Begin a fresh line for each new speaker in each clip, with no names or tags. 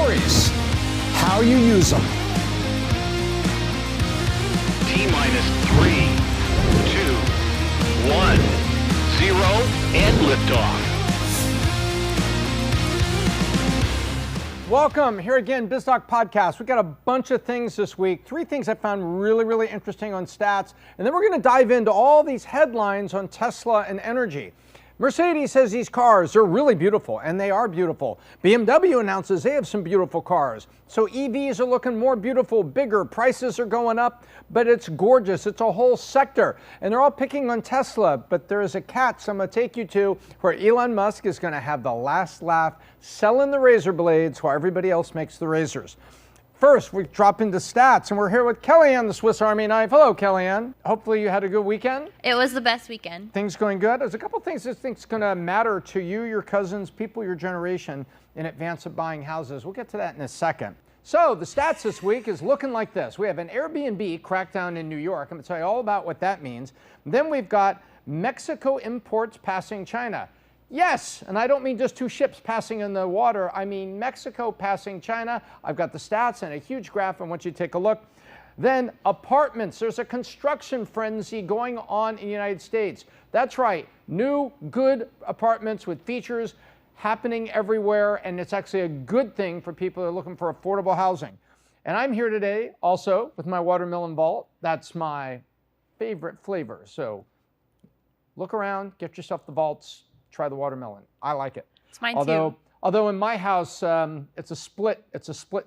stories, how you use them.
T-minus 3, 2, 1, 0, and liftoff.
Welcome here again, Biz Doc Podcast. We got a bunch of things this week. 3 things I found really interesting on stats. And then we're going to dive into all these headlines on Tesla and energy. Mercedes says these cars are really beautiful, and they are beautiful. BMW announces they have some beautiful cars. So EVs are looking more beautiful, bigger, prices are going up, but it's gorgeous. It's a whole sector. And they're all picking on Tesla, but there is a catch I'm going to take you to where Elon Musk is going to have the last laugh selling the razor blades while everybody else makes the razors. First, we drop into stats, and we're here with Kellyanne, the Swiss Army knife. Hello, Kellyanne. Hopefully you had a good weekend.
It was the best weekend.
Things going good? There's a couple things I think is going to matter to you, your cousins, people your generation in advance of buying houses. We'll get to that in a second. So the stats this week is looking like this. We have an Airbnb crackdown in New York. I'm going to tell you all about what that means. Then we've got Mexico imports passing China. Yes, and I don't mean just 2 ships passing in the water. I mean Mexico passing China. I've got the stats and a huge graph. I want you to take a look. Then apartments. There's a construction frenzy going on in the United States. That's right. New, good apartments with features happening everywhere, and it's actually a good thing for people who are looking for affordable housing. And I'm here today also with my watermelon vault. That's my favorite flavor. So look around, get yourself the vaults. Try the watermelon. I like it.
It's mine too.
Although in my house, it's a split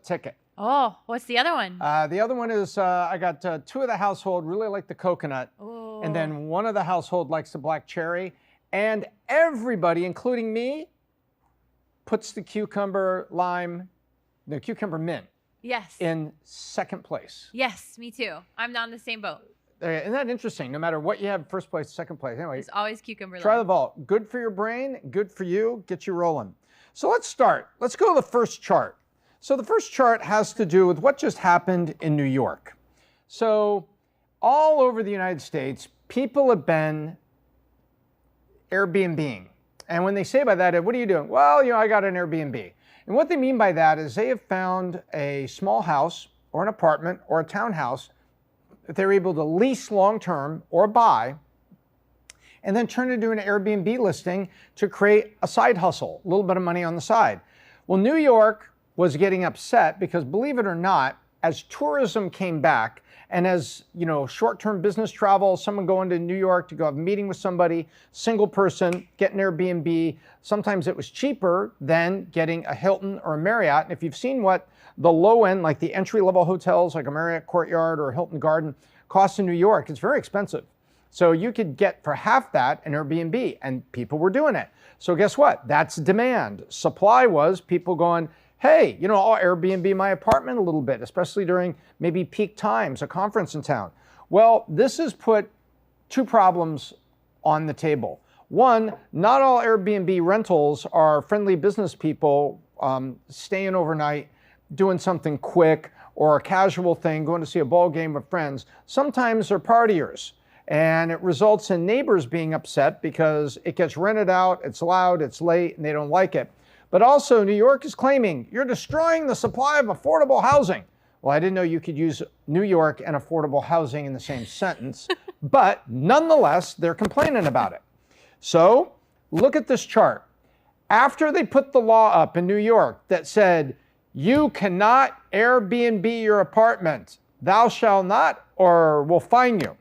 ticket.
Oh, what's the other one?
The other one is I got 2 of the household really like the coconut.
Oh.
And then 1 of the household likes the black cherry. And everybody, including me, puts the cucumber mint
Yes.
in second place.
Yes, me too. I'm on the same boat.
Isn't that interesting? No matter what you have, first place, second place. Anyway,
It's always cucumber.
try the vault. Good for your brain, good for you, get you rolling. So let's start. Let's go to the first chart. So the first chart has to do with what just happened in New York. So all over the United States, people have been Airbnb-ing. And when they say by that, what are you doing? Well, I got an Airbnb. And what they mean by that is they have found a small house or an apartment or a townhouse that they're able to lease long-term or buy, and then turn it into an Airbnb listing to create a side hustle, a little bit of money on the side. Well, New York was getting upset because, believe it or not, as tourism came back and as, short-term business travel, someone going to New York to go have a meeting with somebody, single person, get an Airbnb, sometimes it was cheaper than getting a Hilton or a Marriott. And if you've seen what the low end, like the entry-level hotels like a Marriott Courtyard or a Hilton Garden cost in New York, it's very expensive. So you could get for half that an Airbnb, and people were doing it. So guess what? That's demand. Supply was people going, hey, I'll Airbnb my apartment a little bit, especially during maybe peak times, a conference in town. Well, this has put 2 problems on the table. One, not all Airbnb rentals are friendly business people staying overnight, doing something quick or a casual thing, going to see a ball game with friends. Sometimes they're partiers, and it results in neighbors being upset because it gets rented out, it's loud, it's late, and they don't like it. But also, New York is claiming you're destroying the supply of affordable housing. Well, I didn't know you could use New York and affordable housing in the same sentence, but nonetheless, they're complaining about it. So look at this chart. After they put the law up in New York that said, you cannot Airbnb your apartment, thou shalt not, or we'll fine you.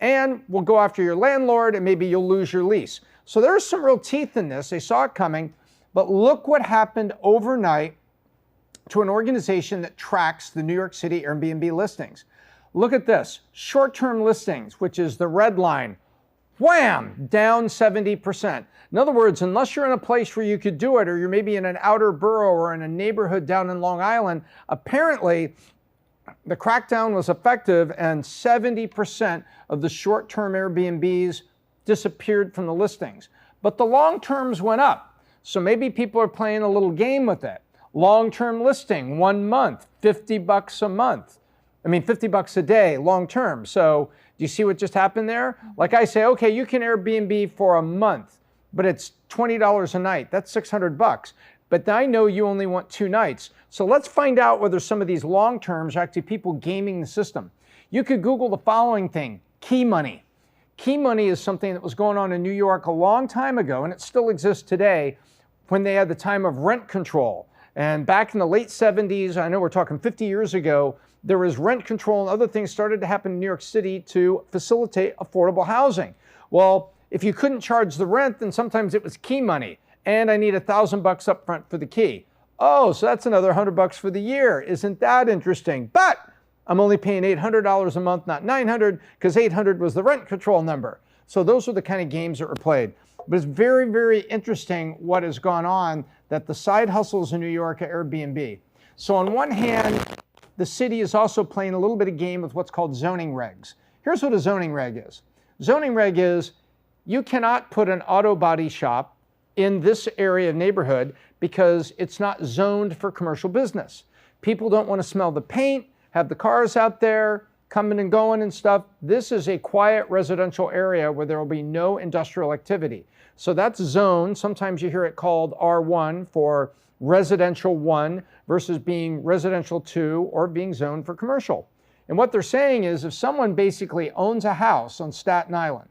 And we'll go after your landlord and maybe you'll lose your lease. So there's some real teeth in this. They saw it coming. But look what happened overnight to an organization that tracks the New York City Airbnb listings. Look at this. Short-term listings, which is the red line, wham, down 70%. In other words, unless you're in a place where you could do it, or you're maybe in an outer borough or in a neighborhood down in Long Island, apparently the crackdown was effective and 70% of the short-term Airbnbs disappeared from the listings. But the long-terms went up. So maybe people are playing a little game with it. Long-term listing, 1 month, $50 a month. I mean, $50 a day, long-term. So do you see what just happened there? Like I say, okay, you can Airbnb for a month, but it's $20 a night. That's $600. but I know you only want 2 nights. So let's find out whether some of these long terms are actually people gaming the system. You could Google the following thing, key money. Key money is something that was going on in New York a long time ago, and it still exists today, when they had the time of rent control. And back in the late 70s, I know we're talking 50 years ago, there was rent control and other things started to happen in New York City to facilitate affordable housing. Well, if you couldn't charge the rent, then sometimes it was key money. And I need $1,000 up front for the key. Oh, so that's another $100 for the year. Isn't that interesting? But I'm only paying $800 a month, not $900, because $800 was the rent control number. So those are the kind of games that were played. But it's very, very interesting what has gone on, that the side hustles in New York are Airbnb. So on one hand, the city is also playing a little bit of game with what's called zoning regs. Here's what a zoning reg is. Zoning reg is you cannot put an auto body shop in this area of neighborhood because it's not zoned for commercial business. People don't want to smell the paint, have the cars out there, coming and going and stuff. This is a quiet residential area where there will be no industrial activity. So that's zoned. Sometimes you hear it called R1 for residential 1 versus being residential 2 or being zoned for commercial. And what they're saying is if someone basically owns a house on Staten Island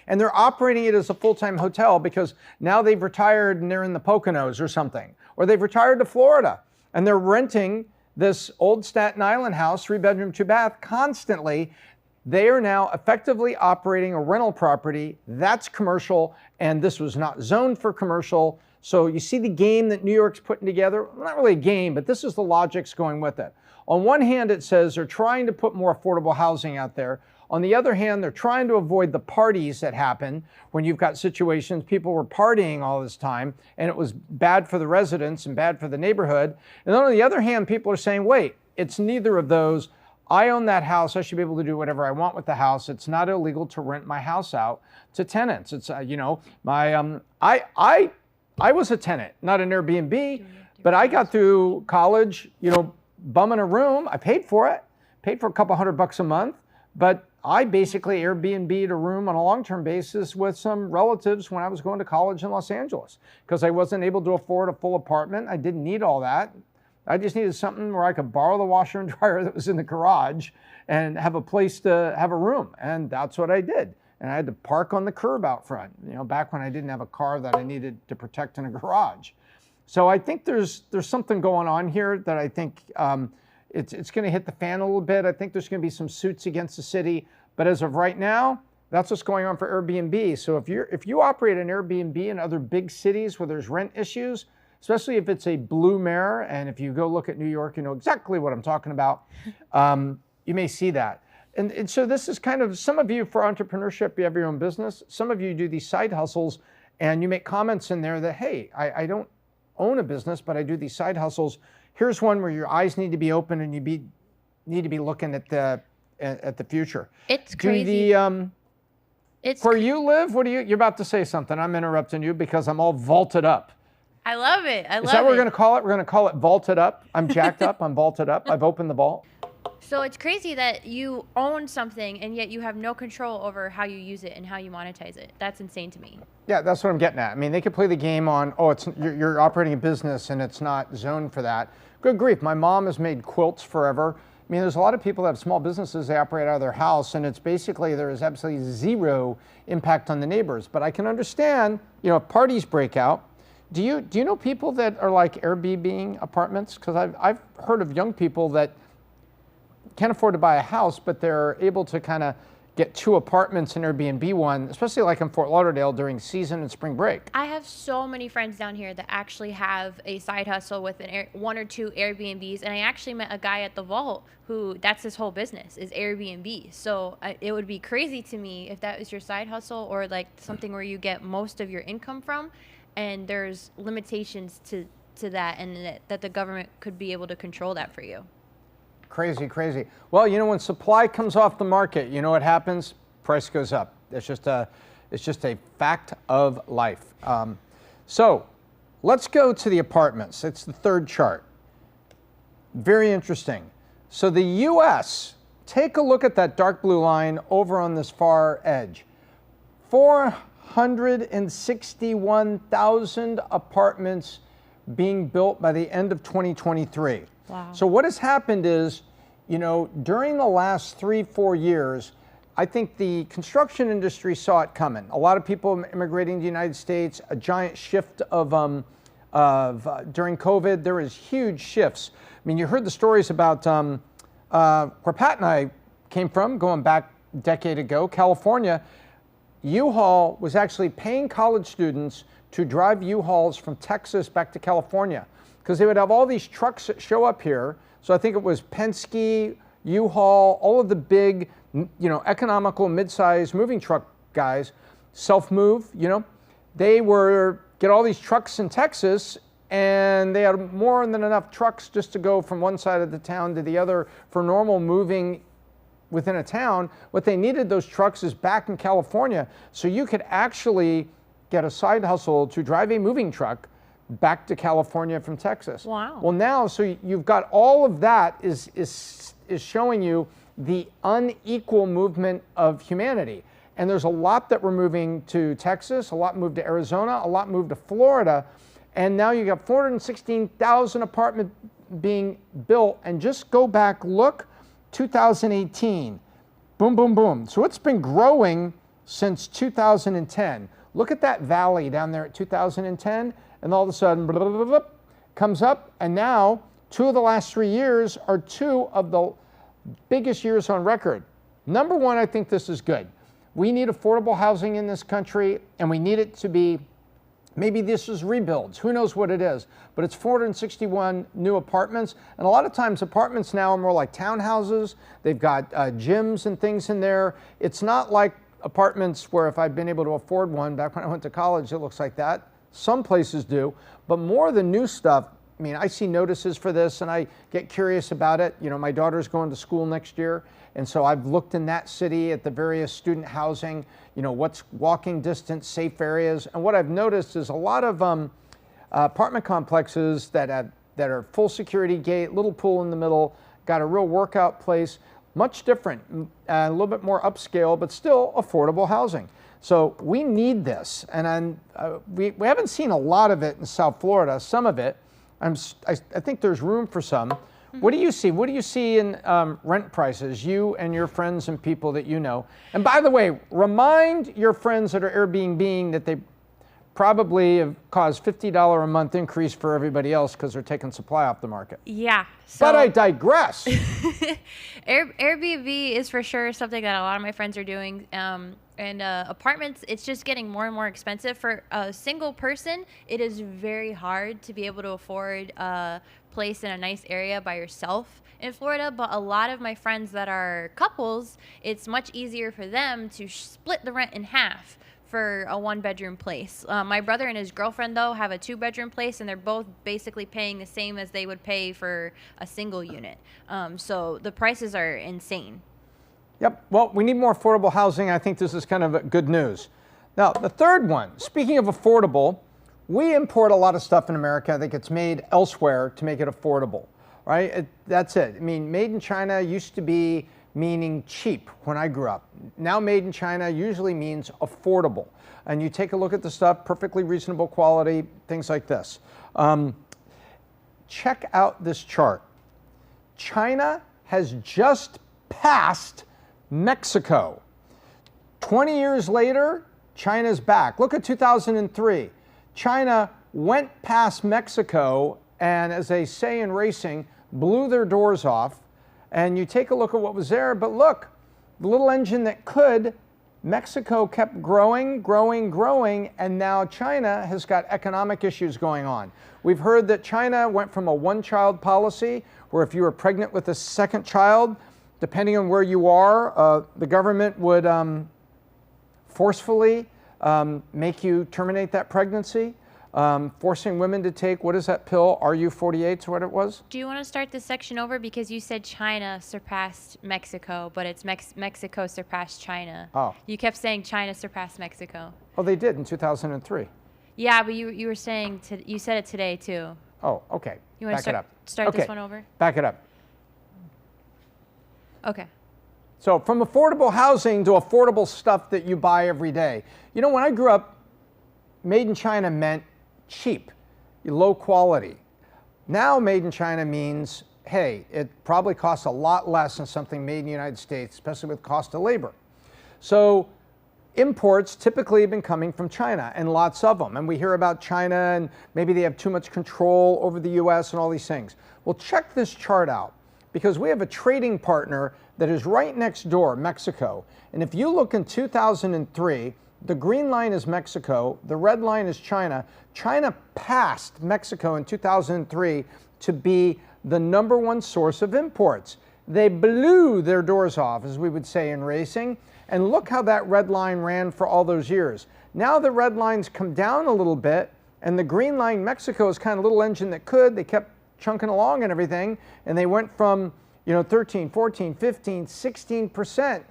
and they're operating it as a full-time hotel because now they've retired and they're in the Poconos or something, or they've retired to Florida and they're renting this old Staten Island house, 3-bedroom, 2-bath, constantly, they are now effectively operating a rental property that's commercial, and this was not zoned for commercial. So you see the game that New York's putting together? Not really a game, but this is the logics going with it. On one hand, it says they're trying to put more affordable housing out there. On the other hand, they're trying to avoid the parties that happen when you've got situations, people were partying all this time, and it was bad for the residents and bad for the neighborhood. And then on the other hand, people are saying, wait, it's neither of those. I own that house. I should be able to do whatever I want with the house. It's not illegal to rent my house out to tenants. It's, I was a tenant, not an Airbnb, but I got through college, bumming a room. I paid for it, paid for a couple $100 a month, but I basically Airbnb'd a room on a long-term basis with some relatives when I was going to college in Los Angeles because I wasn't able to afford a full apartment. I didn't need all that. I just needed something where I could borrow the washer and dryer that was in the garage and have a place to have a room. And that's what I did. And I had to park on the curb out front, back when I didn't have a car that I needed to protect in a garage. So I think there's something going on here that I think it's going to hit the fan a little bit. I think there's going to be some suits against the city. But as of right now, that's what's going on for Airbnb. So if you operate an Airbnb in other big cities where there's rent issues, especially if it's a blue mare, and if you go look at New York, you know exactly what I'm talking about, you may see that. And so this is kind of, some of you for entrepreneurship, you have your own business. Some of you do these side hustles and you make comments in there that, hey, I don't own a business, but I do these side hustles. Here's one where your eyes need to be open and you need to be looking at the future.
It's crazy.
Where you live, you're about to say something. I'm interrupting you because I'm all vaulted up.
I love it.
Is that what we're going to call it? We're going to call it vaulted up. I'm jacked up. I'm vaulted up. I've opened the vault.
So it's crazy that you own something and yet you have no control over how you use it and how you monetize it. That's insane to me.
Yeah, that's what I'm getting at. I mean, they could play the game on, you're operating a business and it's not zoned for that. Good grief. My mom has made quilts forever. I mean, there's a lot of people that have small businesses, they operate out of their house, and it's basically, there is absolutely zero impact on the neighbors. But I can understand, if parties break out. Do you know people that are like Airbnb apartments? Because I've heard of young people that can't afford to buy a house, but they're able to kind of get 2 apartments in Airbnb one, especially like in Fort Lauderdale during season and spring break.
I have so many friends down here that actually have a side hustle with 1 or 2 Airbnbs, and I actually met a guy at the Vault who, that's his whole business, is Airbnb. So it would be crazy to me if that was your side hustle or like something where you get most of your income from, and there's limitations to that, and that the government could be able to control that for you.
Crazy, crazy. Well, when supply comes off the market, you know what happens? Price goes up. It's just a fact of life. So let's go to the apartments. It's the third chart. Very interesting. So the U.S., take a look at that dark blue line over on this far edge. 461,000 apartments being built by the end of 2023.
Wow.
So what has happened is, during the last 3-4 years, I think the construction industry saw it coming. A lot of people immigrating to the United States, a giant shift of during COVID, there was huge shifts. I mean, you heard the stories about where Pat and I came from, going back a decade ago, California. U-Haul was actually paying college students to drive U-Hauls from Texas back to California, because they would have all these trucks that show up here. So I think it was Penske, U-Haul, all of the big, economical mid-sized moving truck guys, self-move, they were get all these trucks in Texas, and they had more than enough trucks just to go from one side of the town to the other for normal moving within a town. What they needed those trucks is back in California, so you could actually get a side hustle to drive a moving truck back to California from Texas.
Wow.
Well, now, so you've got all of that is showing you the unequal movement of humanity. And there's a lot that were moving to Texas, a lot moved to Arizona, a lot moved to Florida, and now you got 416,000 apartments being built. And just go back, look, 2018, boom, boom, boom. So it's been growing since 2010. Look at that valley down there at 2010, and all of a sudden, blah, blah, blah, blah, comes up, and now 2 of the last 3 years are 2 of the biggest years on record. Number one, I think this is good. We need affordable housing in this country, and we need it to be, maybe this is rebuilds, who knows what it is, but it's 461 new apartments. And a lot of times apartments now are more like townhouses. They've got gyms and things in there. It's not like apartments where if I've been able to afford one, back when I went to college, it looks like that. Some places do, but more of the new stuff, I mean, I see notices for this and I get curious about it. My daughter's going to school next year, and so I've looked in that city at the various student housing, what's walking distance, safe areas. And what I've noticed is a lot of apartment complexes that are full security gate, little pool in the middle, got a real workout place, much different, a little bit more upscale, but still affordable housing. So we need this, and we haven't seen a lot of it in South Florida. Some of it, I think there's room for some. Mm-hmm. What do you see? What do you see in rent prices, you and your friends and people that you know? And by the way, remind your friends that are Airbnb that they probably have caused $50 a month increase for everybody else because they're taking supply off the market.
Yeah.
But I digress.
Airbnb is for sure something that a lot of my friends are doing. And apartments, it's just getting more and more expensive. For a single person, it is very hard to be able to afford a place in a nice area by yourself in Florida. But a lot of my friends that are couples, it's much easier for them to split the rent in half for a 1-bedroom place. My brother and his girlfriend, though, have a 2-bedroom place, and they're both basically paying the same as they would pay for a single unit. So the prices are insane.
Yep. Well, we need more affordable housing. I think this is kind of good news. Now, the third one, speaking of affordable, we import a lot of stuff in America that gets made elsewhere to make it affordable, right? That's it. I mean, made in China used to be meaning cheap when I grew up. Now made in China usually means affordable. And you take a look at the stuff, perfectly reasonable quality, things like this. Check out this chart. China has just passed Mexico. 20 years later, China's back. Look at 2003. China went past Mexico and, as they say in racing, blew their doors off. And you take a look at what was there, but look, the little engine that could, Mexico kept growing, growing, growing, and now China has got economic issues going on. We've heard that China went from a one-child policy, where if you were pregnant with a second child, depending on where you are, the government would forcefully make you terminate that pregnancy, forcing women to take, what is that pill, RU48 is what it was?
Do you want to start this section over? Because you said China surpassed Mexico, but it's Mexico surpassed China.
Oh.
You kept saying China surpassed Mexico.
Oh, they did in 2003.
Yeah, but you were saying, you said it today too.
Oh, okay.
You want to start this one over?
Back it up.
Okay.
So from affordable housing to affordable stuff that you buy every day. When I grew up, made in China meant cheap. low quality. Now made in China means, hey, it probably costs a lot less than something made in the United States, especially with cost of labor. So imports typically have been coming from China, and lots of them. And we hear about China and maybe they have too much control over the US and all these things. Well, check this chart out, because we have a trading partner that is right next door, Mexico. And if you look in 2003, the green line is Mexico, the red line is China. China passed Mexico in 2003 to be the #1 source of imports. They blew their doors off, as we would say in racing. And look how that red line ran for all those years. Now the red line's come down a little bit, and the green line, Mexico, is kind of a little engine that could. They kept chunking along and everything, and they went from 13, 14, 15, 16%,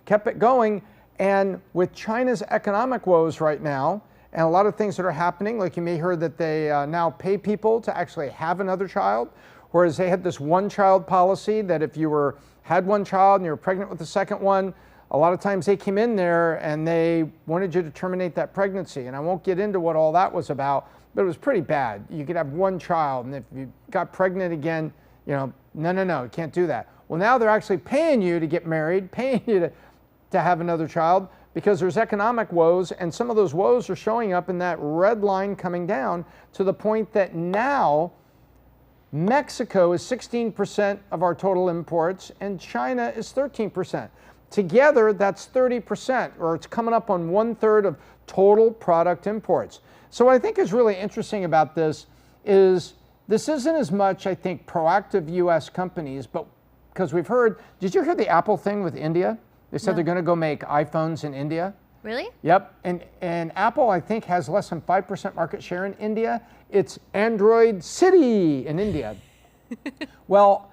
kept it going. And with China's economic woes right now, and a lot of things that are happening, like you may hear that they now pay people to actually have another child, whereas they had this one-child policy that if you had one child and you were pregnant with the second one, a lot of times they came in there and they wanted you to terminate that pregnancy. And I won't get into what all that was about, but it was pretty bad. You could have one child, and if you got pregnant again, no, you can't do that. Well, now they're actually paying you to get married, paying you to have another child, because there's economic woes, and some of those woes are showing up in that red line coming down to the point that now Mexico is 16% of our total imports and China is 13%. Together, that's 30%, or it's coming up on 1/3 of total product imports. So what I think is really interesting about this is this isn't as much, I think, proactive US companies, but because we've heard, did you hear the Apple thing with India? They said they're going to go make iPhones in India.
Really?
Yep. And Apple, I think, has less than 5% market share in India. It's Android City in India. Well,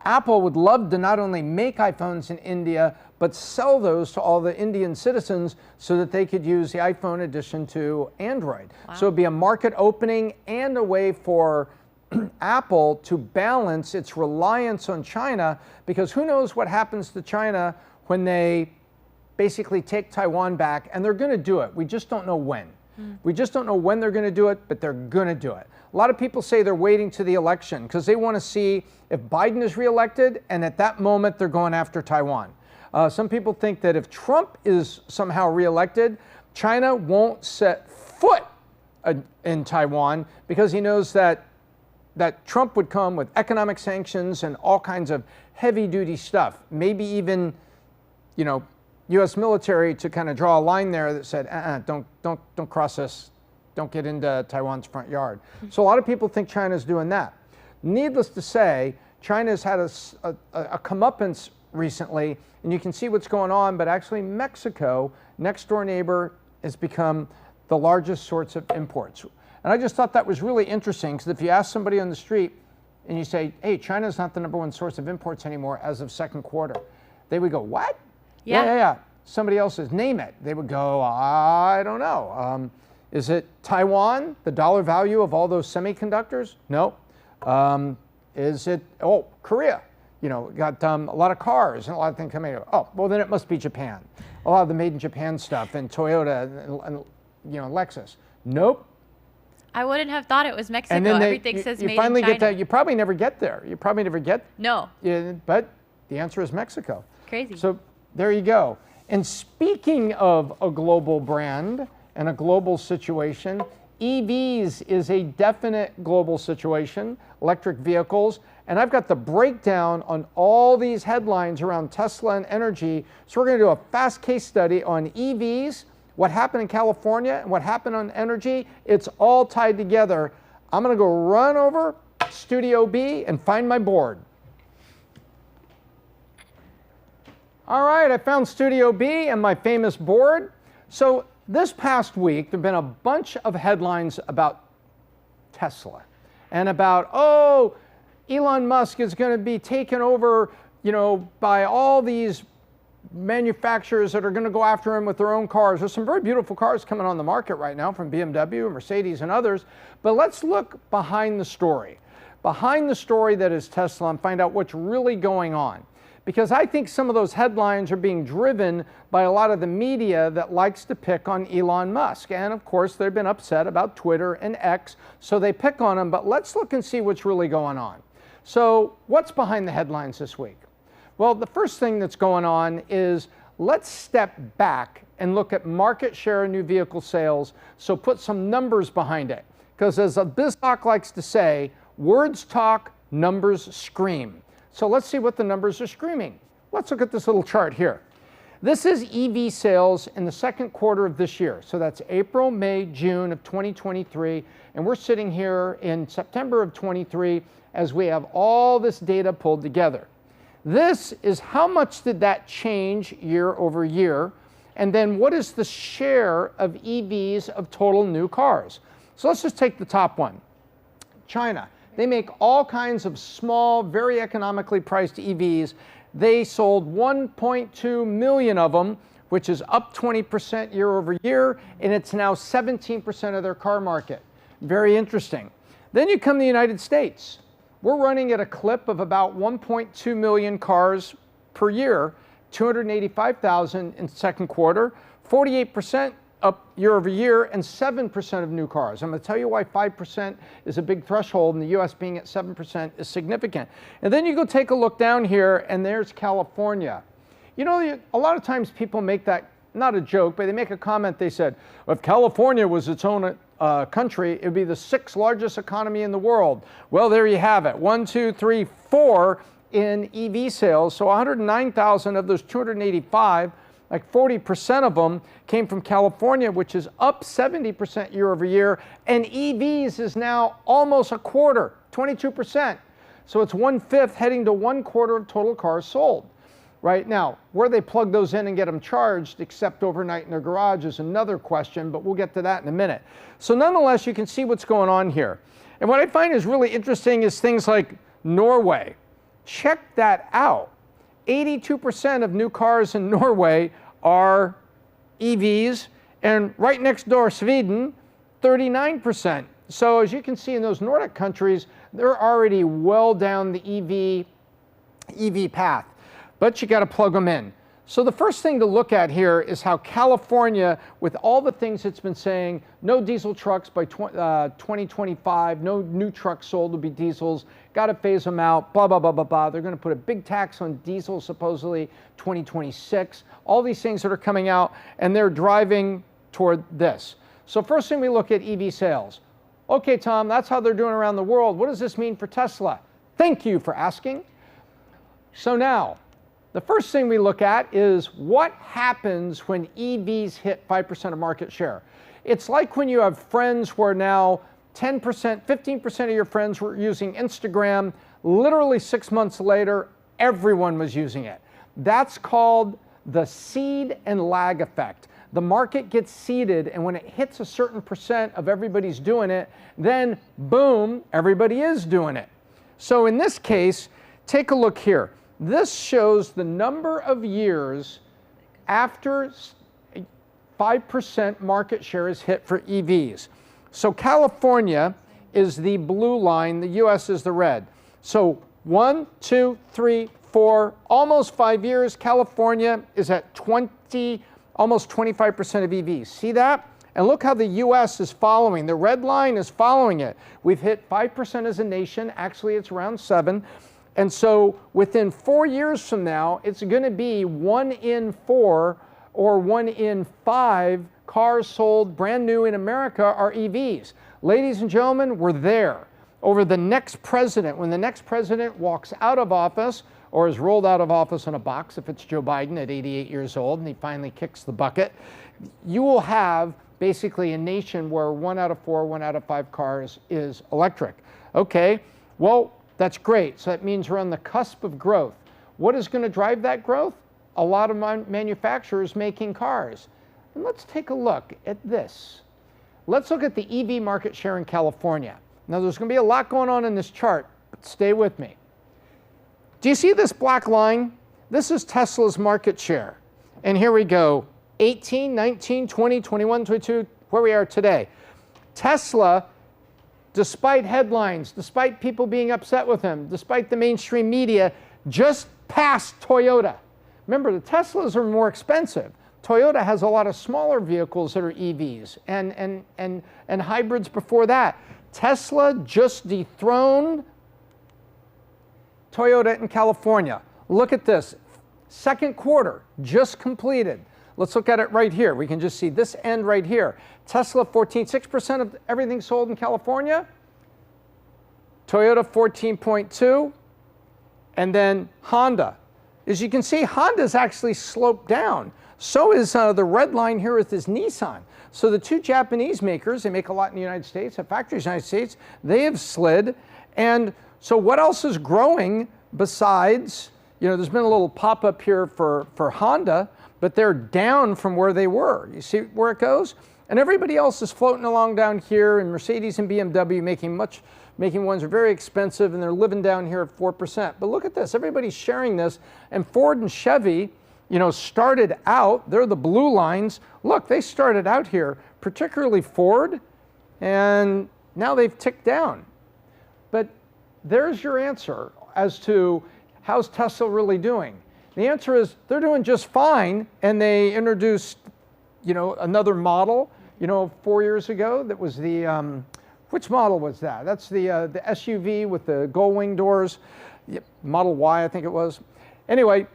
Apple would love to not only make iPhones in India, but sell those to all the Indian citizens so that they could use the iPhone addition to Android. Wow. So it'd be a market opening and a way for Apple to balance its reliance on China, because who knows what happens to China when they basically take Taiwan back, and they're going to do it. We just don't know when. We just don't know when they're going to do it, but they're going to do it. A lot of people say they're waiting to the election because they want to see if Biden is reelected, and at that moment they're going after Taiwan. Some people think that if Trump is somehow reelected, China won't set foot in Taiwan because he knows that Trump would come with economic sanctions and all kinds of heavy-duty stuff, maybe even, U.S. military to kind of draw a line there that said, don't cross this, don't get into Taiwan's front yard. So a lot of people think China's doing that. Needless to say, China's had a comeuppance recently, and you can see what's going on, but actually Mexico, next door neighbor, has become the largest source of imports. And I just thought that was really interesting, because if you ask somebody on the street and you say, hey, China's not the #1 source of imports anymore as of second quarter, they would go, what? Yeah. Somebody else says, name it. They would go, I don't know. Is it Taiwan, the dollar value of all those semiconductors? No. Is it, Korea? Got a lot of cars and a lot of things coming out. Oh, well, then it must be Japan. A lot of the made in Japan stuff, and Toyota and Lexus. Nope.
I wouldn't have thought it was Mexico.
And then
Everything says
you
made
finally
in China.
get that. You probably never get there.
No.
But the answer is Mexico.
Crazy.
So there you go. And speaking of a global brand and a global situation, EVs is a definite global situation, electric vehicles. And I've got the breakdown on all these headlines around Tesla and energy. So we're going to do a fast case study on EVs, what happened in California, and what happened on energy. It's all tied together. I'm going to go run over Studio B and find my board. All right, I found Studio B and my famous board. So this past week, there have been a bunch of headlines about Tesla and about, Elon Musk is going to be taken over, by all these manufacturers that are going to go after him with their own cars. There's some very beautiful cars coming on the market right now from BMW, Mercedes, and others. But let's look behind the story that is Tesla, and find out what's really going on. because I think some of those headlines are being driven by a lot of the media that likes to pick on Elon Musk. And of course, they've been upset about Twitter and X, so they pick on him. But let's look and see what's really going on. So what's behind the headlines this week? Well, the first thing that's going on is let's step back and look at market share of new vehicle sales. So put some numbers behind it. Because as a Biz Doc likes to say, words talk, numbers scream. So let's see what the numbers are screaming. Let's look at this little chart here. This is EV sales in the second quarter of this year. So that's April, May, June of 2023. And we're sitting here in September of 23 as we have all this data pulled together. This is how much did that change year over year, and then what is the share of EVs of total new cars? So let's just take the top one. China. They make all kinds of small, very economically priced EVs. They sold 1.2 million of them, which is up 20% year over year, and it's now 17% of their car market. Very interesting. Then you come to the United States. We're running at a clip of about 1.2 million cars per year, 285,000 in second quarter, 48% up year over year, and 7% of new cars. I'm going to tell you why 5% is a big threshold, and the US being at 7% is significant. And then you go take a look down here, and there's California. You know, a lot of times people make that, not a joke, but they make a comment. They said, if California was its own country, it would be the 6th largest economy in the world. Well, there you have it. 1, 2, 3, 4 in EV sales. So 109,000 of those 285, like 40% of them came from California, which is up 70% year over year. And EVs is now almost a quarter, 22%. So it's 1/5 heading to 1/4 of total cars sold. Right now, where they plug those in and get them charged, except overnight in their garage, is another question, but we'll get to that in a minute. So nonetheless, you can see what's going on here. And what I find is really interesting is things like Norway. Check that out. 82% of new cars in Norway are EVs, and right next door, Sweden, 39%. So as you can see in those Nordic countries, they're already well down the EV path. But you got to plug them in. So the first thing to look at here is how California, with all the things it's been saying, no diesel trucks by 2025, no new trucks sold will be diesels, got to phase them out, blah, blah, blah, blah, blah. They're going to put a big tax on diesel, supposedly 2026. All these things that are coming out, and they're driving toward this. So first thing we look at EV sales. Okay, Tom, that's how they're doing around the world. What does this mean for Tesla? Thank you for asking. So now, the first thing we look at is what happens when EVs hit 5% of market share. It's like when you have friends where now 10%, 15% of your friends were using Instagram. Literally 6 months later, everyone was using it. That's called the seed and lag effect. The market gets seeded, and when it hits a certain percent of everybody's doing it, then boom, everybody is doing it. So in this case, take a look here. This shows the number of years after 5% market share is hit for EVs. So California is the blue line, the US is the red. So 1, 2, 3, 4, almost 5 years, California is at 20, almost 25% of EVs. See that? And look how the US is following. The red line is following it. We've hit 5% as a nation. Actually, it's around 7. And so within 4 years from now, it's going to be 1 in 4 or 1 in 5 cars sold brand new in America are EVs. Ladies and gentlemen, we're there. Over the next president, when the next president walks out of office or is rolled out of office in a box, if it's Joe Biden at 88 years old and he finally kicks the bucket, you will have basically a nation where 1 out of 4, 1 out of 5 cars is electric. Okay, well, that's great. So that means we're on the cusp of growth. What is going to drive that growth? A lot of manufacturers making cars. And let's take a look at this. Let's look at the EV market share in California. Now, there's going to be a lot going on in this chart, but stay with me. Do you see this black line? This is Tesla's market share. And here we go, 18, 19, 20, 21, 22, where we are today. Tesla, despite headlines, despite people being upset with him, despite the mainstream media, just passed Toyota. Remember, the Teslas are more expensive. Toyota has a lot of smaller vehicles that are EVs and hybrids before that. Tesla just dethroned Toyota in California. Look at this. Second quarter just completed. Let's look at it right here. We can just see this end right here. Tesla 6% of everything sold in California. Toyota 14.2. And then Honda. As you can see, Honda's actually sloped down. So is the red line here with this Nissan. So the two Japanese makers, they make a lot in the United States, have factories in the United States, they have slid. And so what else is growing besides, there's been a little pop-up here for Honda, but they're down from where they were. You see where it goes? And everybody else is floating along down here, and Mercedes and BMW making ones are very expensive, and they're living down here at 4%. But look at this, everybody's sharing this, and Ford and Chevy, started out, they're the blue lines. Look, they started out here, particularly Ford, and now they've ticked down. But there's your answer as to how's Tesla really doing. The answer is they're doing just fine, and they introduced, another model, 4 years ago that was the, which model was that? That's the SUV with the gull wing doors, Model Y, I think it was. Anyway,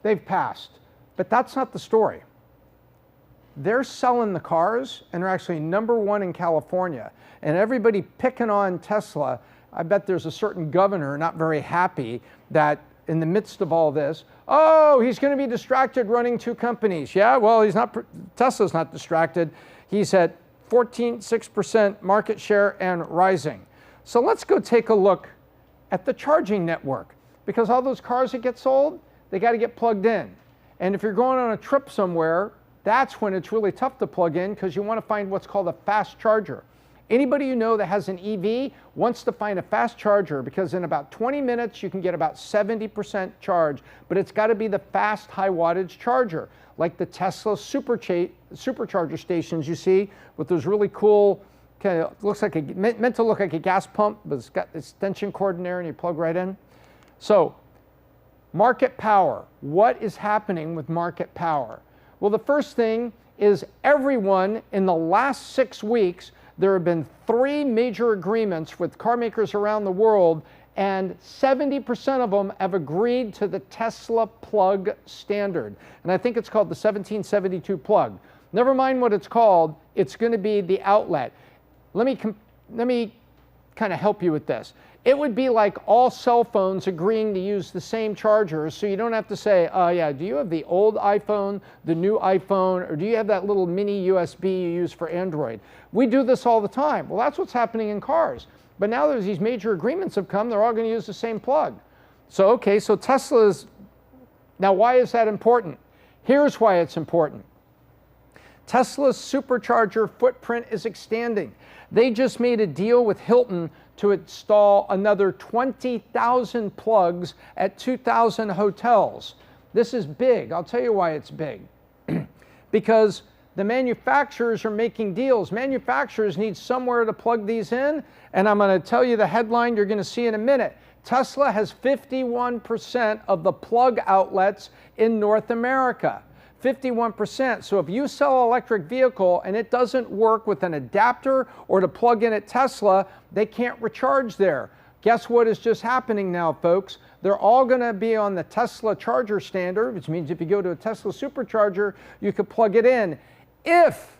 they've passed, but that's not the story. They're selling the cars, and they're actually #1 in California. And everybody picking on Tesla, I bet there's a certain governor not very happy that in the midst of all this, oh, he's going to be distracted running two companies. Yeah, well, Tesla's not distracted. He's at 6% market share and rising. So let's go take a look at the charging network, because all those cars that get sold, they got to get plugged in. And if you're going on a trip somewhere, that's when it's really tough to plug in, because you want to find what's called a fast charger. Anybody you know that has an EV wants to find a fast charger, because in about 20 minutes you can get about 70% charge, but it's got to be the fast high wattage charger, like the Tesla supercharger stations you see with those really cool, kind of looks like meant to look like a gas pump, but it's got this extension cord in there and you plug right in. So market power. What is happening with market power? Well, the first thing is everyone in the last 6 weeks, there have been 3 major agreements with car makers around the world, and 70% of them have agreed to the Tesla plug standard. And I think it's called the 1772 plug. Never mind what it's called, it's going to be the outlet. Let me kind of help you with this. It would be like all cell phones agreeing to use the same chargers, so you don't have to say, oh yeah, do you have the old iPhone, the new iPhone, or do you have that little mini USB you use for Android? We do this all the time. Well, that's what's happening in cars. But now there's these major agreements have come, they're all going to use the same plug. So, okay, so Tesla's, now why is that important? Here's why it's important. Tesla's supercharger footprint is expanding. They just made a deal with Hilton to install another 20,000 plugs at 2,000 hotels. This is big. I'll tell you why it's big. Because the manufacturers are making deals. Manufacturers need somewhere to plug these in, and I'm going to tell you the headline you're going to see in a minute. Tesla has 51% of the plug outlets in North America. 51%. So if you sell an electric vehicle and it doesn't work with an adapter or to plug in at Tesla, they can't recharge there. Guess what is just happening now, folks? They're all going to be on the Tesla charger standard, which means if you go to a Tesla supercharger, you could plug it in. If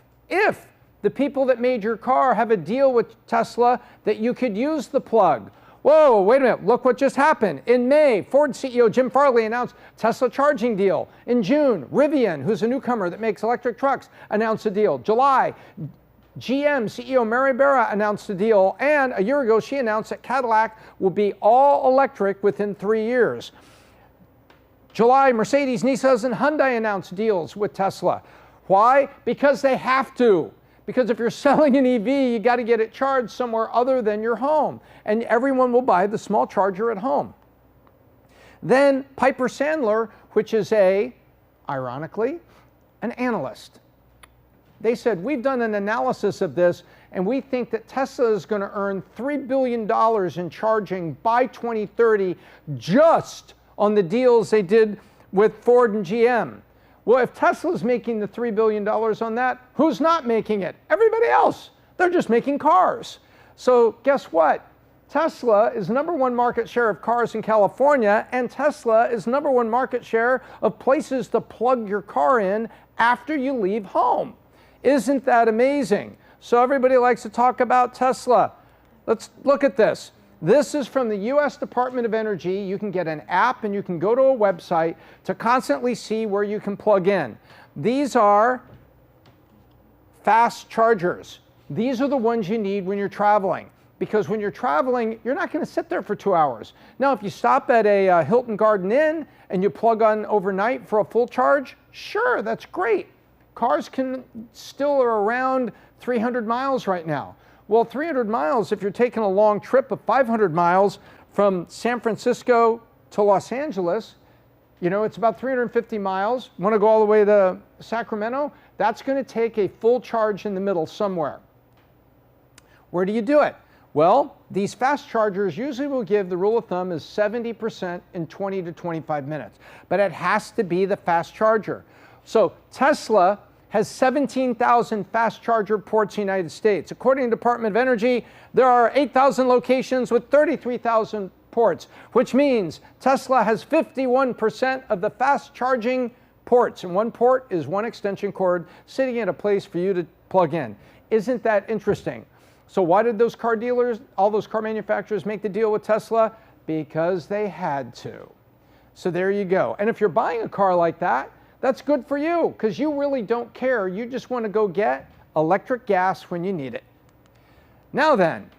the people that made your car have a deal with Tesla that you could use the plug. Whoa, wait a minute, look what just happened. In May, Ford CEO Jim Farley announced Tesla charging deal. In June, Rivian, who's a newcomer that makes electric trucks, announced a deal. July, GM CEO Mary Barra announced a deal, and a year ago she announced that Cadillac will be all electric within 3 years. July, Mercedes, Nissan, and Hyundai announced deals with Tesla. Why? Because they have to. Because if you're selling an EV, you got to get it charged somewhere other than your home. And everyone will buy the small charger at home. Then Piper Sandler, which is ironically, an analyst. They said, we've done an analysis of this, and we think that Tesla is going to earn $3 billion in charging by 2030 just on the deals they did with Ford and GM. Well, if Tesla's making the $3 billion on that, who's not making it? Everybody else. They're just making cars. So guess what? Tesla is #1 market share of cars in California, and Tesla is #1 market share of places to plug your car in after you leave home. Isn't that amazing? So everybody likes to talk about Tesla. Let's look at this. This is from the US Department of Energy. You can get an app and you can go to a website to constantly see where you can plug in. These are fast chargers. These are the ones you need when you're traveling. Because when you're traveling, you're not going to sit there for 2 hours. Now, if you stop at a Hilton Garden Inn and you plug on overnight for a full charge, sure, that's great. Cars can still are around 300 miles right now. Well, 300 miles, if you're taking a long trip of 500 miles from San Francisco to Los Angeles, you know, it's about 350 miles. Want to go all the way to Sacramento? That's going to take a full charge in the middle somewhere. Where do you do it? Well, these fast chargers usually will give, the rule of thumb is 70% in 20 to 25 minutes. But it has to be the fast charger. So Tesla has 17,000 fast charger ports in the United States. According to the Department of Energy, there are 8,000 locations with 33,000 ports, which means Tesla has 51% of the fast charging ports. And one port is one extension cord sitting at a place for you to plug in. Isn't that interesting? So why did those car dealers, all those car manufacturers make the deal with Tesla? Because they had to. So there you go. And if you're buying a car like that, that's good for you because you really don't care. You just want to go get electric gas when you need it. Now then,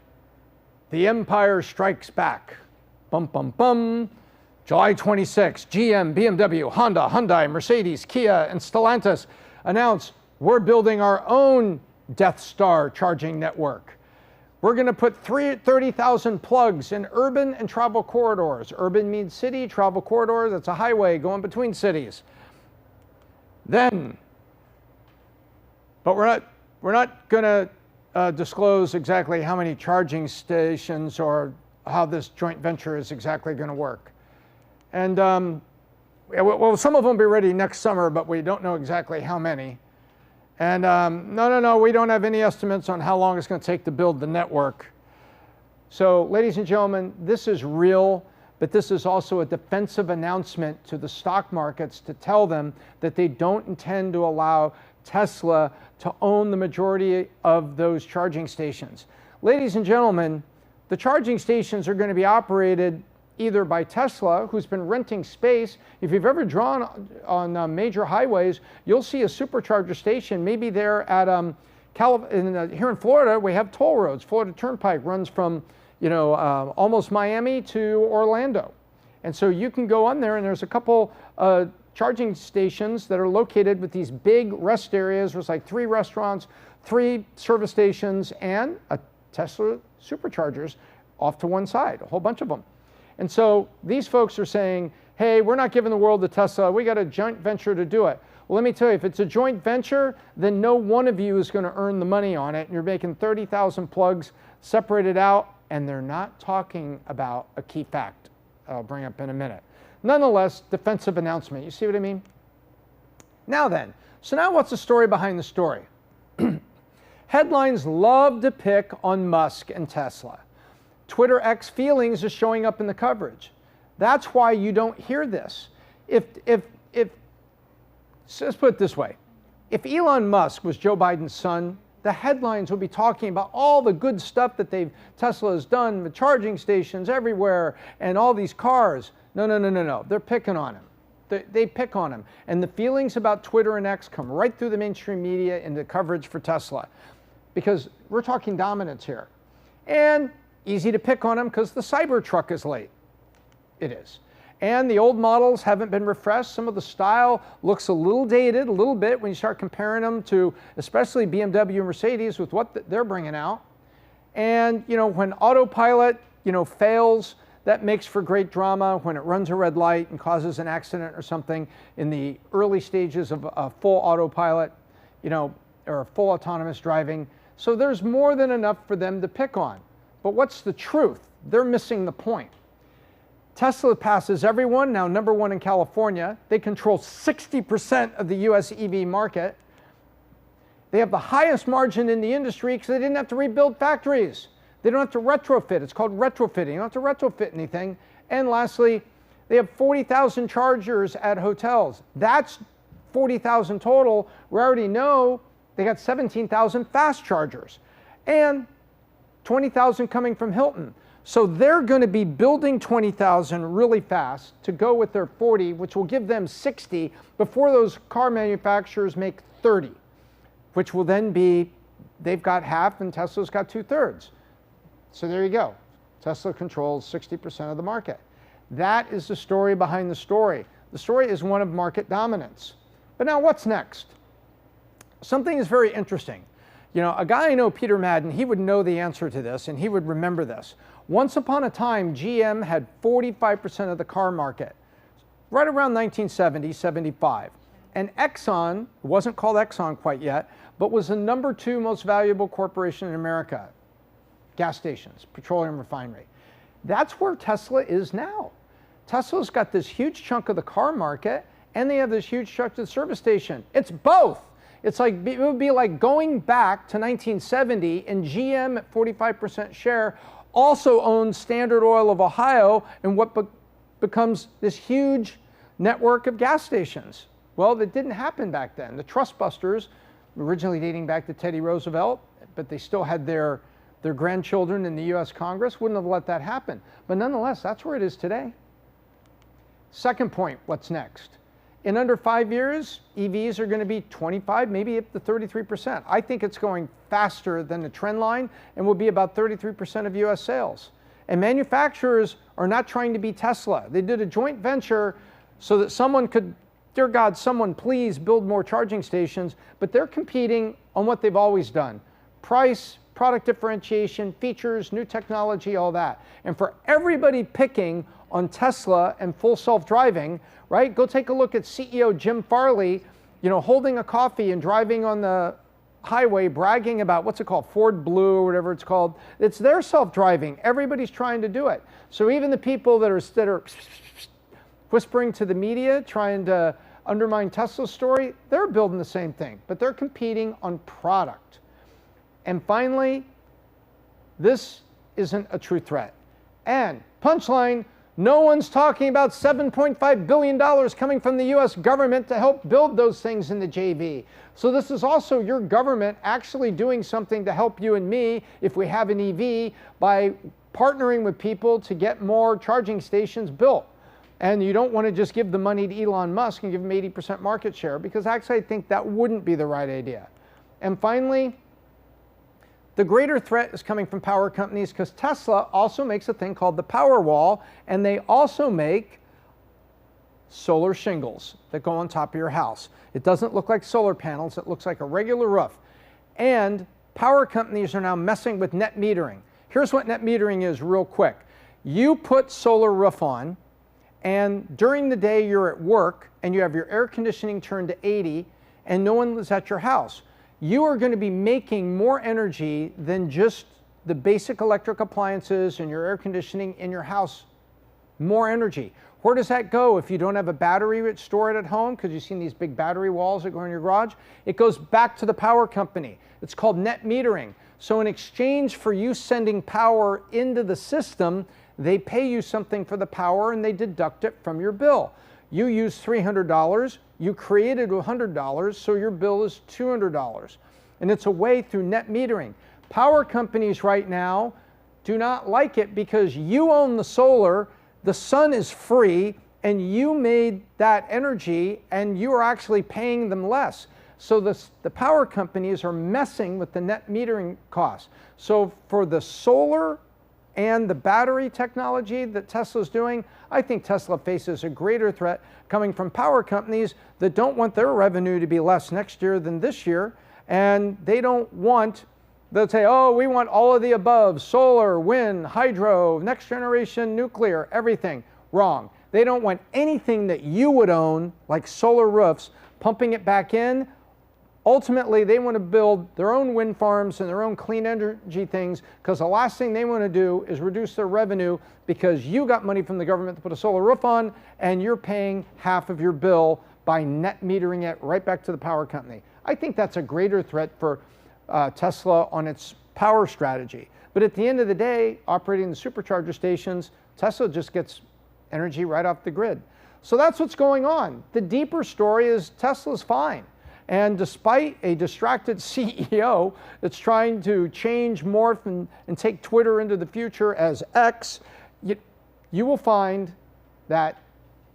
the empire strikes back. Bum, bum, bum. July 26, GM, BMW, Honda, Hyundai, Mercedes, Kia, and Stellantis announce we're building our own Death Star charging network. We're going to put 30,000 plugs in urban and travel corridors. Urban means city, travel corridor, that's a highway going between cities. Then, but we're not going to disclose exactly how many charging stations or how this joint venture is exactly going to work. And well, some of them will be ready next summer, but we don't know exactly how many. And no, we don't have any estimates on how long it's going to take to build the network. So, ladies and gentlemen, this is real, but this is also a defensive announcement to the stock markets to tell them that they don't intend to allow Tesla to own the majority of those charging stations. Ladies and gentlemen, the charging stations are going to be operated either by Tesla, who's been renting space. If you've ever drawn on major highways, you'll see a supercharger station. Maybe there at here in Florida, we have toll roads. Florida Turnpike runs from almost Miami to Orlando, and so you can go on there, and there's a couple charging stations that are located with these big rest areas. There's like 3 restaurants, 3 service stations, and a Tesla superchargers off to one side, a whole bunch of them. And so these folks are saying, hey, we're not giving the world to Tesla. We got a joint venture to do it. Well, let me tell you, if it's a joint venture, then no one of you is going to earn the money on it. And you're making 30,000 plugs separated out, and they're not talking about a key fact I'll bring up in a minute. Nonetheless, defensive announcement. You see what I mean? Now then, so now what's the story behind the story? Headlines love to pick on Musk and Tesla. Twitter X feelings is showing up in the coverage. That's why you don't hear this. So let's put it this way. If Elon Musk was Joe Biden's son, the headlines would be talking about all the good stuff that Tesla has done, the charging stations everywhere, and all these cars. No. They're picking on him. They pick on him. And the feelings about Twitter and X come right through the mainstream media into coverage for Tesla. Because we're talking dominance here. And easy to pick on them because the Cybertruck is late. It is. And the old models haven't been refreshed. Some of the style looks a little dated, a little bit, when you start comparing them to especially BMW and Mercedes with what they're bringing out. And, when autopilot, fails, that makes for great drama when it runs a red light and causes an accident or something in the early stages of a full autopilot, or full autonomous driving. So there's more than enough for them to pick on. But what's the truth? They're missing the point. Tesla passes everyone, now number one in California. They control 60% of the US EV market. They have the highest margin in the industry because they didn't have to rebuild factories. They don't have to retrofit. It's called retrofitting. You don't have to retrofit anything. And lastly, they have 40,000 chargers at hotels. That's 40,000 total. We already know they got 17,000 fast chargers and 20,000 coming from Hilton. So they're going to be building 20,000 really fast to go with their 40, which will give them 60 before those car manufacturers make 30, which will then be, they've got half and Tesla's got 2/3. So there you go. Tesla controls 60% of the market. That is the story behind the story. The story is one of market dominance. But now what's next? Something is very interesting. You know, a guy I know, Peter Madden, he would know the answer to this and he would remember this. Once upon a time, GM had 45% of the car market, right around 1970, 75. And Exxon, wasn't called Exxon quite yet, but was the number 2 most valuable corporation in America. Gas stations, petroleum refinery. That's where Tesla is now. Tesla's got this huge chunk of the car market and they have this huge chunk of the service station. It's both. It's like, it would be like going back to 1970 and GM at 45% share also owns Standard Oil of Ohio and what becomes this huge network of gas stations. Well, that didn't happen back then. The trust busters, originally dating back to Teddy Roosevelt, but they still had their grandchildren in the US Congress, wouldn't have let that happen. But nonetheless, that's where it is today. Second point, what's next? In under 5 years, EVs are going to be 25, maybe up to 33%. I think it's going faster than the trend line and will be about 33% of US sales. And manufacturers are not trying to be Tesla. They did a joint venture so that someone could, dear God, someone please build more charging stations, but they're competing on what they've always done. Price, product differentiation, features, new technology, all that. And for everybody picking on Tesla and full self-driving, right? Go take a look at CEO Jim Farley, you know, holding a coffee and driving on the highway, bragging about, what's it called, Ford Blue or whatever it's called. It's their self-driving. Everybody's trying to do it. So even the people that are whispering to the media, trying to undermine Tesla's story, they're building the same thing, but they're competing on product. And finally, this isn't a true threat. And punchline, no one's talking about $7.5 billion coming from the US government to help build those things in the JV. So this is also your government actually doing something to help you and me if we have an EV by partnering with people to get more charging stations built. And you don't want to just give the money to Elon Musk and give him 80% market share, because actually I think that wouldn't be the right idea. And finally, the greater threat is coming from power companies, because Tesla also makes a thing called the Powerwall, and they also make solar shingles that go on top of your house. It doesn't look like solar panels, it looks like a regular roof. And power companies are now messing with net metering. Here's what net metering is real quick. You put solar roof on, and during the day you're at work, and you have your air conditioning turned to 80, and no one is at your house. You are going to be making more energy than just the basic electric appliances and your air conditioning in your house. More energy. Where does that go if you don't have a battery stored at home? Because you've seen these big battery walls that go in your garage. It goes back to the power company. It's called net metering. So in exchange for you sending power into the system, they pay you something for the power and they deduct it from your bill. You use $300, you created $100, so your bill is $200. And it's a way through net metering. Power companies right now do not like it because you own the solar, the sun is free, and you made that energy and you are actually paying them less. So the power companies are messing with the net metering costs. So for the solar and the battery technology that Tesla's doing, I think Tesla faces a greater threat coming from power companies that don't want their revenue to be less next year than this year. And they don't want, they'll say, oh, we want all of the above, solar, wind, hydro, next generation nuclear, everything. Wrong. They don't want anything that you would own, like solar roofs, pumping it back in, Ultimately, they want to build their own wind farms and their own clean energy things, because the last thing they want to do is reduce their revenue because you got money from the government to put a solar roof on and you're paying half of your bill by net metering it right back to the power company. I think that's a greater threat for Tesla on its power strategy. But at the end of the day, operating the supercharger stations, Tesla just gets energy right off the grid. So that's what's going on. The deeper story is Tesla's fine. And despite a distracted CEO that's trying to change, morph, and take Twitter into the future as X, you will find that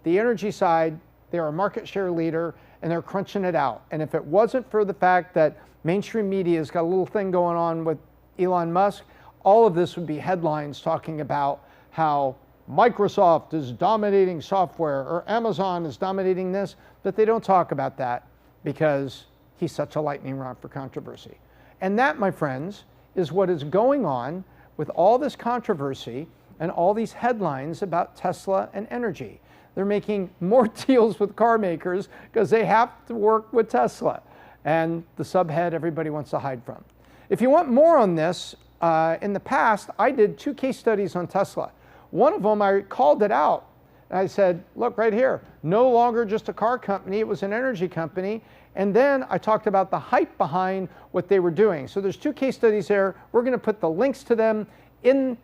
the energy side, they're a market share leader and they're crunching it out. And if it wasn't for the fact that mainstream media's got a little thing going on with Elon Musk, all of this would be headlines talking about how Microsoft is dominating software or Amazon is dominating this, but they don't talk about that because he's such a lightning rod for controversy. And that, my friends, is what is going on with all this controversy and all these headlines about Tesla and energy. They're making more deals with car makers because they have to work with Tesla and the subhead everybody wants to hide from. If you want more on this, in the past, I did 2 case studies on Tesla. One of them, I called it out. I said, look right here, no longer just a car company, it was an energy company. And then I talked about the hype behind what they were doing. So there's 2 case studies there. We're going to put the links to them in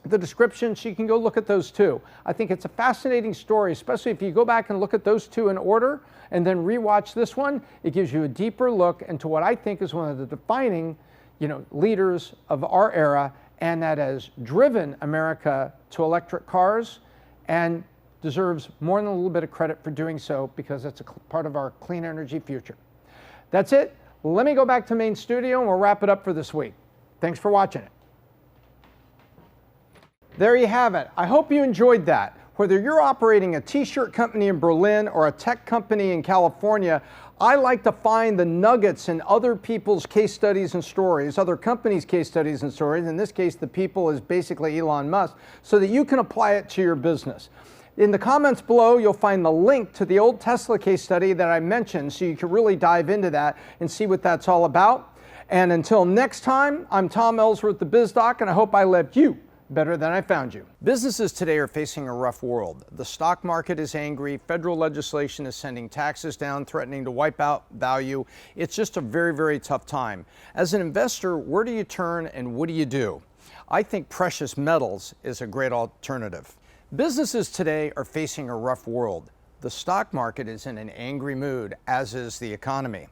the description so you can go look at those too. I think it's a fascinating story, especially if you go back and look at those 2 in order and then rewatch this one. It gives you a deeper look into what I think is one of the defining, leaders of our era, and that has driven America to electric cars and deserves more than a little bit of credit for doing so because it's a part of our clean energy future. That's it. Let me go back to main studio and we'll wrap it up for this week. Thanks for watching it. There you have it. I hope you enjoyed that. Whether you're operating a t-shirt company in Berlin or a tech company in California, I like to find the nuggets in other people's case studies and stories, other companies' case studies and stories. In this case, the people is basically Elon Musk, so that you can apply it to your business. In the comments below, you'll find the link to the old Tesla case study that I mentioned, so you can really dive into that and see what that's all about. And until next time, I'm Tom Ellsworth, the Biz Doc, and I hope I left you better than I found you. Businesses today are facing a rough world. The stock market is angry. Federal legislation is sending taxes down, threatening to wipe out value. It's just a very, very tough time. As an investor, where do you turn and what do you do? I think precious metals is a great alternative. Businesses today are facing a rough world. The stock market is in an angry mood, as is the economy.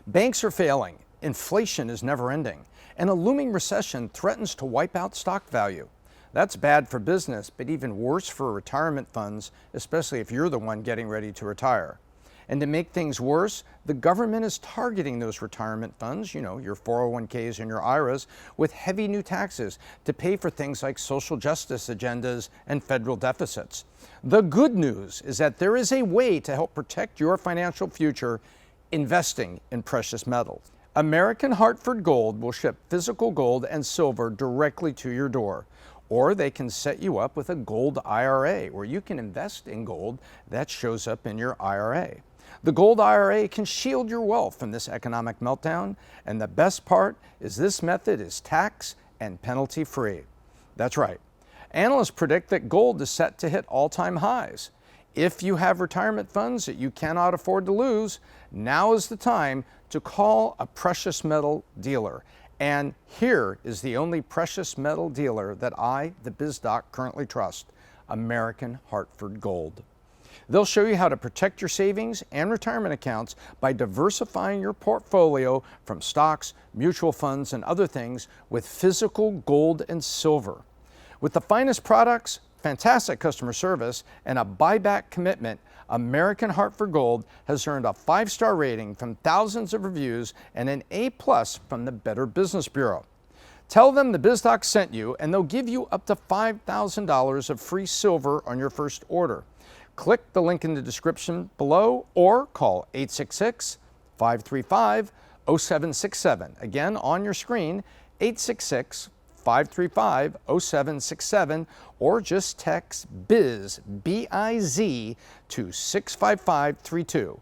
Banks are failing. Inflation is never ending. And a looming recession threatens to wipe out stock value. That's bad for business, but even worse for retirement funds, especially if you're the one getting ready to retire. And to make things worse, the government is targeting those retirement funds, your 401ks and your IRAs, with heavy new taxes to pay for things like social justice agendas and federal deficits. The good news is that there is a way to help protect your financial future, investing in precious metals. American Hartford Gold will ship physical gold and silver directly to your door. Or they can set you up with a gold IRA where you can invest in gold that shows up in your IRA. The gold IRA can shield your wealth from this economic meltdown, and the best part is this method is tax and penalty free. That's right. Analysts predict that gold is set to hit all-time highs. If you have retirement funds that you cannot afford to lose, now is the time to call a precious metal dealer. And here is the only precious metal dealer that I, the Biz Doc, currently trust, American Hartford Gold. They'll show you how to protect your savings and retirement accounts by diversifying your portfolio from stocks, mutual funds, and other things with physical gold and silver. With the finest products, fantastic customer service, and a buyback commitment, American Hartford Gold has earned a 5-star rating from thousands of reviews and an A+ from the Better Business Bureau. Tell them the Biz Doc sent you and they'll give you up to $5,000 of free silver on your first order. Click the link in the description below or call 866-535-0767. Again, on your screen, 866-535-0767, or just text BIZ, B-I-Z, to 65532.